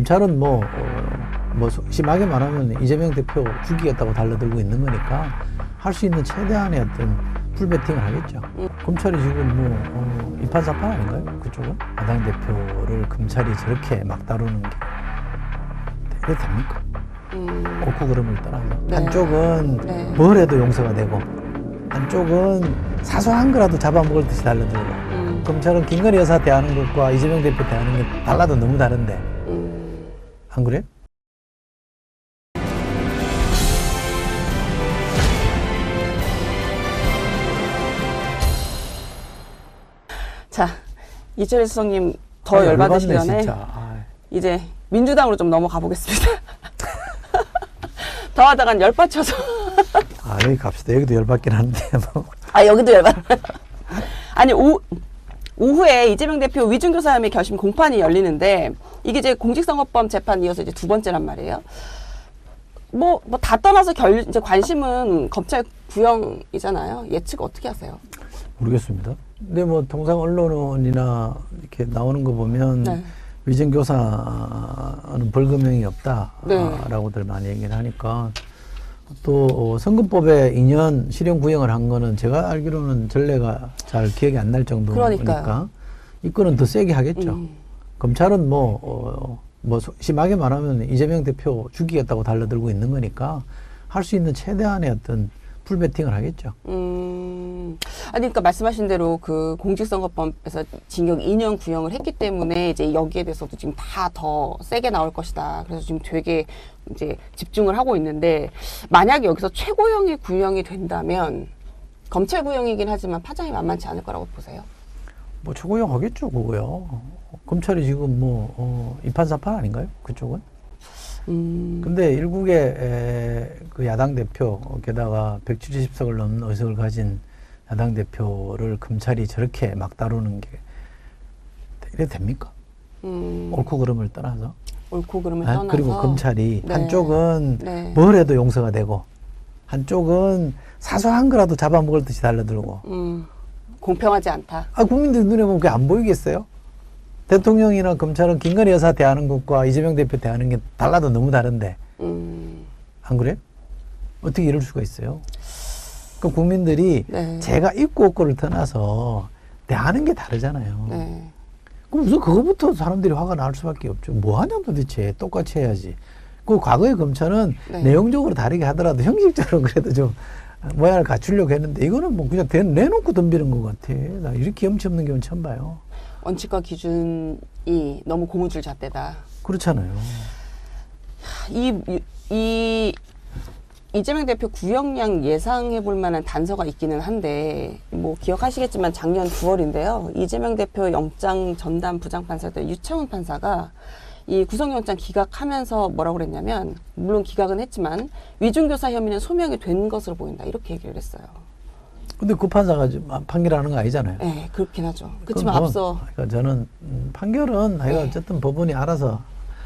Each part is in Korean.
검찰은 심하게 말하면 이재명 대표 죽이겠다고 달라들고 있는 거니까 할 수 있는 최대한의 어떤 풀배팅을 하겠죠. 검찰이 지금 이판사판 아닌가요? 그쪽은? 야당 대표를 검찰이 저렇게 막 다루는 게 이게 됩니까? 옳고 그름을 떠나서 네. 한쪽은 네. 뭘 해도 용서가 되고 한쪽은 사소한 거라도 잡아먹을 듯이 달라들고 검찰은 김건희 여사 대하는 것과 이재명 대표 대하는 게 달라도 너무 다른데 안 그래요? 자, 이철희 수석님 더 열받으시기 전에 진짜. 이제 민주당으로 좀 넘어가 보겠습니다. 더 하다간 열받쳐서. 여기 갑시다. 여기도 열받긴 한데 뭐. 여기도 열받. 아니 오후에 이재명 대표 위중교사 혐의 결심 공판이 열리는데 이게 이제 공직선거법 재판 이어서 이제 두 번째란 말이에요. 다 떠나서 이제 관심은 검찰 구형이잖아요. 예측 어떻게 하세요? 모르겠습니다. 근데 통상 언론이나 이렇게 나오는 거 보면 네. 위증교사는 벌금형이 없다라고들 많이 얘기를 하니까 또 선거법에 2년 실형 구형을 한 거는 제가 알기로는 전례가 잘 기억이 안 날 정도니까 이 건은 더 세게 하겠죠. 검찰은 심하게 말하면 이재명 대표 죽이겠다고 달라들고 있는 거니까 할 수 있는 최대한의 어떤 풀배팅을 하겠죠. 그러니까 말씀하신 대로 그 공직선거법에서 징역 2년 구형을 했기 때문에 이제 여기에 대해서도 지금 다 더 세게 나올 것이다. 그래서 지금 되게 이제 집중을 하고 있는데 만약에 여기서 최고형이 구형이 된다면 검찰 구형이긴 하지만 파장이 만만치 않을 거라고 보세요. 최고형 하겠죠, 그거요. 검찰이 지금 이판사판 아닌가요? 그쪽은? 근데 일국의 그 야당 대표, 게다가 170석을 넘는 의석을 가진 야당 대표를 검찰이 저렇게 막 다루는 게 이래 됩니까? 옳고 그름을 떠나서. 옳고 그름을 떠나서. 그리고 검찰이 네. 한쪽은 네. 뭘 해도 용서가 되고 한쪽은 사소한 거라도 잡아먹을 듯이 달라들고. 공평하지 않다. 국민들 눈에 보면 그게 안 보이겠어요? 대통령이나 검찰은 김건희 여사 대하는 것과 이재명 대표 대하는 게 달라도 너무 다른데 안 그래요? 어떻게 이럴 수가 있어요? 그 국민들이 네. 제가 있고 없고를 떠나서 대하는 게 다르잖아요. 네. 그럼 우선 그거부터 사람들이 화가 날 수밖에 없죠. 뭐 하냐 도대체. 똑같이 해야지. 그 과거의 검찰은 네. 내용적으로 다르게 하더라도 형식적으로 그래도 좀 모양을 갖추려고 했는데 이거는 그냥 내놓고 덤비는 것 같아. 나 이렇게 염치 없는 경우는 처음 봐요. 원칙과 기준이 너무 고무줄잣대다. 그렇잖아요. 이재명 대표 구형량 예상해 볼 만한 단서가 있기는 한데 기억하시겠지만 작년 9월인데요. 이재명 대표 영장 전담 부장판사였던 유창훈 판사가 이 구속영장 기각하면서 뭐라고 그랬냐면 물론 기각은 했지만 위중교사 혐의는 소명이 된 것으로 보인다. 이렇게 얘기를 했어요. 근데 그 판사가 판결하는 거 아니잖아요. 네, 그렇긴 하죠. 그렇지만 앞서 그러니까 저는 판결은 어쨌든 법원이 알아서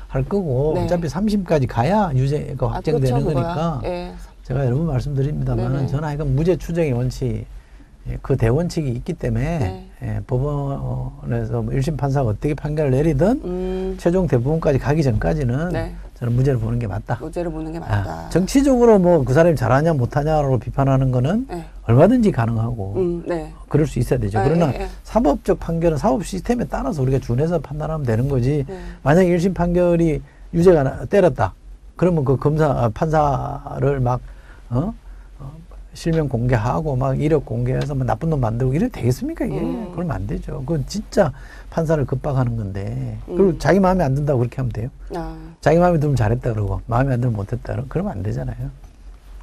할 거고 어차피 3심까지 가야 유죄가 확정되는 그렇죠, 거니까 제가 여러 번 말씀드립니다만 저는 하여간 무죄 추정의 원칙 그 대원칙이 있기 때문에 법원에서 1심 판사가 어떻게 판결을 내리든 최종 대부분까지 가기 전까지는 저는 무죄를 보는 게 맞다. 무죄를 보는 게 맞다. 정치적으로 그 사람이 잘하냐 못하냐로 비판하는 거는 얼마든지 가능하고 그럴 수 있어야 되죠. 그러나 사법적 판결은 사법 시스템에 따라서 우리가 준해서 판단하면 되는 거지. 만약에 1심 판결이 유죄가 때렸다. 그러면 그 판사를 막 실명 공개하고 이력 공개해서 나쁜 놈 만들고 이래도 되겠습니까 이게? 그러면 안 되죠. 그건 진짜 판사를 급박하는 건데. 그리고 자기 마음에 안 든다고 그렇게 하면 돼요. 자기 마음에 들면 잘했다 그러고 마음에 안 들면 못했다 그러면 안 되잖아요.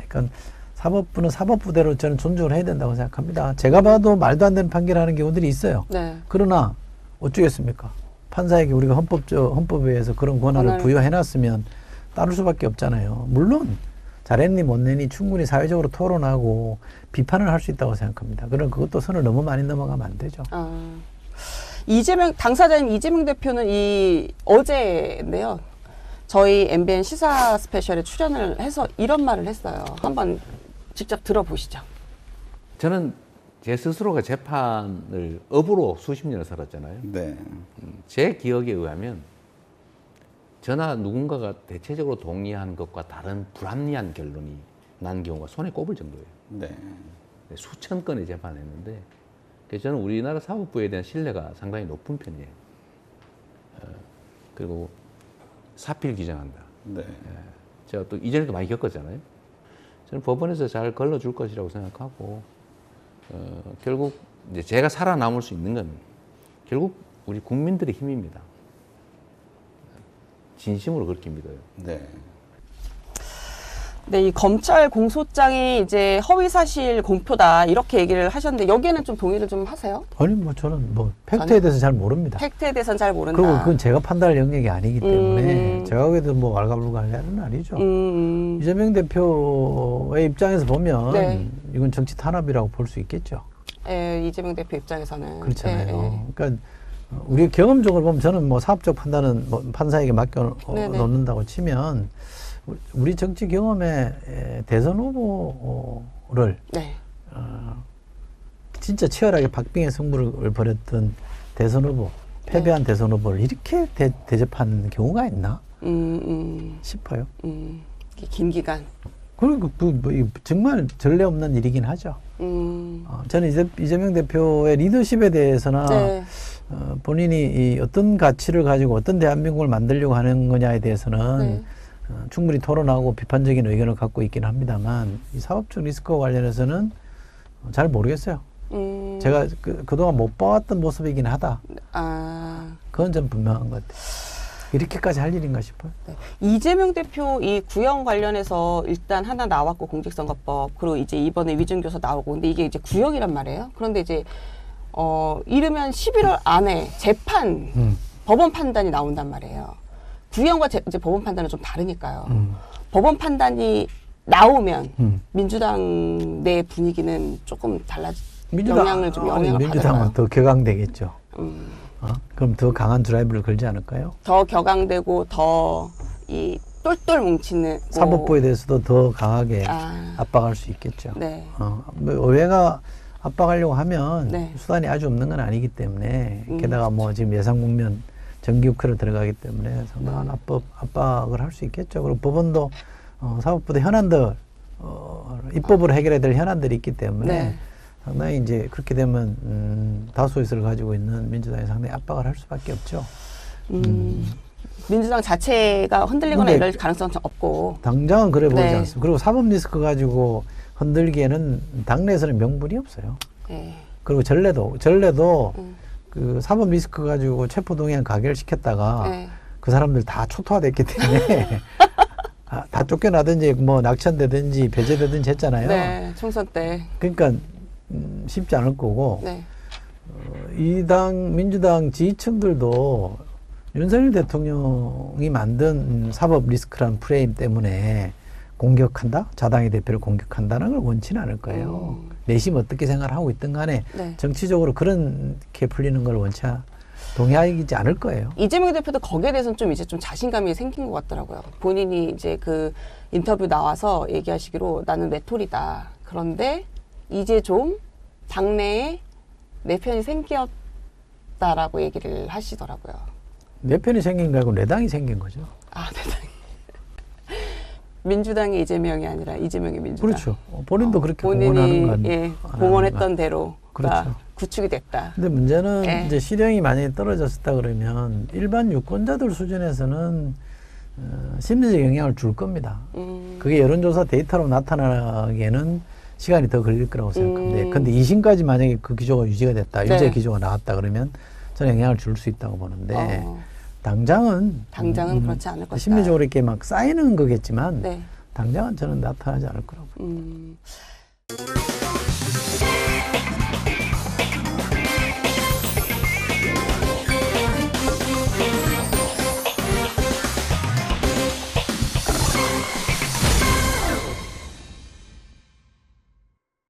그러니까 사법부는 사법부대로 저는 존중을 해야 된다고 생각합니다. 제가 봐도 말도 안 되는 판결하는 경우들이 있어요. 그러나 어쩌겠습니까? 판사에게 우리가 헌법에 의해서 그런 권한을 부여해놨으면 따를 수밖에 없잖아요. 물론 잘했니 못했니 충분히 사회적으로 토론하고 비판을 할 수 있다고 생각합니다. 그럼 그것도 선을 너무 많이 넘어가면 안 되죠. 당사자인 이재명 대표는 어제인데요. 저희 MBN 시사 스페셜에 출연을 해서 이런 말을 했어요. 한번 직접 들어보시죠. 저는 제 스스로가 재판을 업으로 수십 년을 살았잖아요. 네. 제 기억에 의하면 저나 누군가가 대체적으로 동의한 것과 다른 불합리한 결론이 난 경우가 손에 꼽을 정도예요. 네. 수천 건의 재판을 했는데 그래서 저는 우리나라 사법부에 대한 신뢰가 상당히 높은 편이에요. 그리고 사필 규정한다. 네. 제가 또 이전에도 많이 겪었잖아요. 저는 법원에서 잘 걸러줄 것이라고 생각하고 결국 이제 제가 살아남을 수 있는 건 결국 우리 국민들의 힘입니다. 진심으로 그렇게 믿어요. 네. 네, 이 검찰 공소장이 이제 허위사실 공표다 이렇게 얘기를 하셨는데 여기에는 좀 동의를 좀 하세요? 아니 뭐 저는 뭐 팩트에 대해서 잘 모릅니다. 팩트에 대해서는 잘 모른다. 그리고 그건 제가 판단할 영역이 아니기 때문에 제가 하기도 뭐 왈가불가할 아니죠. 이재명 대표의 입장에서 보면 네. 이건 정치 탄압이라고 볼 수 있겠죠. 예, 이재명 대표 입장에서는 그렇잖아요. 예, 예. 그러니까 우리 경험적으로 보면 저는 뭐 사업적 판단은 뭐 판사에게 맡겨 네네. 놓는다고 치면 우리 정치 경험에 대선 후보를 네. 진짜 치열하게 박빙의 승부를 벌였던 대선 후보, 패배한 대선 후보를 이렇게 대접하는 경우가 있나 싶어요. 긴 기간. 그리고 정말 전례 없는 일이긴 하죠. 저는 이재명 대표의 리더십에 대해서나 네. 본인이 이 어떤 가치를 가지고 어떤 대한민국을 만들려고 하는 거냐에 대해서는 네. 충분히 토론하고 비판적인 의견을 갖고 있긴 합니다만 이 사업적 리스크와 관련해서는 잘 모르겠어요. 제가 그동안 못 봐왔던 모습이긴 하다. 그건 좀 분명한 것 같아요. 이렇게까지 할 일인가 싶어요. 네. 이재명 대표 이 구형 관련해서 일단 하나 나왔고 공직선거법 그리고 이제 이번에 위증교사 나오고 근데 이게 이제 구형이란 말이에요. 그런데 이제 이르면 11월 안에 재판 법원 판단이 나온단 말이에요. 구형과 이제 법원 판단은 좀 다르니까요. 법원 판단이 나오면 민주당 내 분위기는 조금 영향을 받아요. 민주당은 더 격앙되겠죠. 그럼 더 강한 드라이브를 걸지 않을까요? 더 격앙되고 더 이 똘똘 뭉치는 사법부에 대해서도 더 강하게 압박할 수 있겠죠. 네. 뭐 의회가 압박하려고 하면 네. 수단이 아주 없는 건 아니기 때문에 게다가 뭐 지금 예상 국면 정기국회로 들어가기 때문에 상당한 압박을 할 수 있겠죠. 그리고 법원도 사법부도 현안들 입법으로 해결해야 될 현안들이 있기 때문에 네. 상당히 이제 그렇게 되면 다수의석을 가지고 있는 민주당이 상당히 압박을 할 수밖에 없죠. 민주당 자체가 흔들리거나 이럴 가능성은 없고 당장은 그래 보이지 네. 않습니다. 그리고 사법 리스크 가지고 흔들기에는 당내에서는 명분이 없어요. 네. 그리고 전례도 그 사법 리스크 가지고 체포동의안 가결시켰다가 네. 그 사람들 다 초토화됐기 때문에 다 쫓겨나든지 뭐 낙천되든지 배제되든지 했잖아요. 네, 총선 때. 그러니까 쉽지 않을 거고 네. 이 당 민주당 지지층들도 윤석열 대통령이 만든 사법 리스크라는 프레임 때문에 공격한다? 자당의 대표를 공격한다는 걸 원치는 않을 거예요. 내심 어떻게 생각을 하고 있든 간에 네. 정치적으로 그렇게 풀리는 걸 동의하지 않을 거예요. 이재명 대표도 거기에 대해서는 좀 이제 좀 자신감이 생긴 것 같더라고요. 본인이 이제 그 인터뷰 나와서 얘기하시기로 나는 외톨이다. 그런데 이제 좀 당내에 내 편이 생겼다라고 얘기를 하시더라고요. 내 편이 생긴 거 아니고 내 당이 생긴 거죠. 내 당이. 민주당이 이재명이 아니라 이재명이 민주당. 그렇죠. 본인도 그렇게 본인이 공언하는 건. 예, 공언했던 대로가 그렇죠. 구축이 됐다. 근데 문제는 예. 이제 실형이 만약에 떨어졌다 그러면 일반 유권자들 수준에서는 심리적 영향을 줄 겁니다. 그게 여론조사 데이터로 나타나기에는 시간이 더 걸릴 거라고 생각합니다. 근데 2심까지 만약에 그 기조가 유지가 됐다, 네. 유죄 기조가 나왔다 그러면 저는 영향을 줄 수 있다고 보는데 당장은 그렇지 않을 것이다. 심리적으로 이렇게 막 쌓이는 거겠지만 네. 당장은 저는 나타나지 않을 거라고 봅니다.